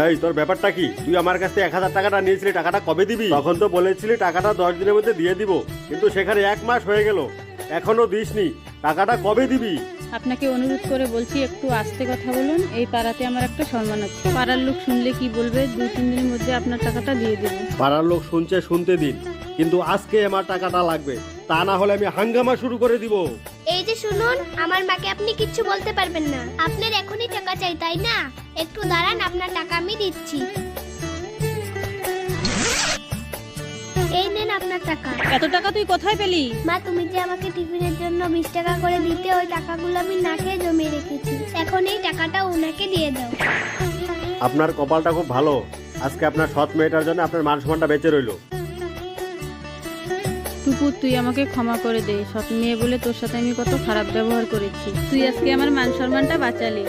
এই তোর ব্যাপারটা কি? তুই আমার কাছ থেকে 1000 টাকাটা নিয়েছিলি, টাকাটা কবে দিবি? তখন তো বলেছিলি টাকাটা 10 দিনের মধ্যে দিয়ে দিব, কিন্তু সেখানে 1 মাস হয়ে গেল, এখনো দিসনি। টাকাটা কবে দিবি? আপনাকে অনুরোধ করে বলছি একটু আস্তে কথা বলুন। এই পাড়াতে আমার একটা সম্মান আছে, পাড়ার লোক শুনলে কি বলবে? 2-3 দিনের মধ্যে আপনার টাকাটা দিয়ে দেবো। পাড়ার লোক শুনছে, শুনতে দিন, কিন্তু আজকে আমার টাকাটা লাগবে, তা না হলে আমি হাঙ্গামা শুরু করে দিব। এই যে শুনুন, আমার মাকে আপনি কিচ্ছু বলতে পারবেন না। আপনার এখনই টাকা চাই তাই না? একটু দাঁড়ান, আপনার টাকা আমি দিচ্ছি। এই নেন আপনার টাকা। এত টাকা তুই কোথায় পেলি? মা, তুমি যে আমাকে টিফিনের জন্য 20 টাকা করে দিতে, ওই টাকাগুলো আমি না খেয়ে জমিয়ে রেখেছি। এখন এই টাকাটা ওনাকে দিয়ে দাও। আপনার কপালটা খুব ভালো, আজকে আপনার সৎ মেয়েটার জন্য আপনার মান সম্মানটা বেঁচে রইলো। টুকু, তুই আমাকে ক্ষমা করে দে। সৎ মেয়ে বলে তোর সাথে আমি কত খারাপ ব্যবহার করেছি। তুই আজকে আমার মান সম্মানটা বাঁচালি।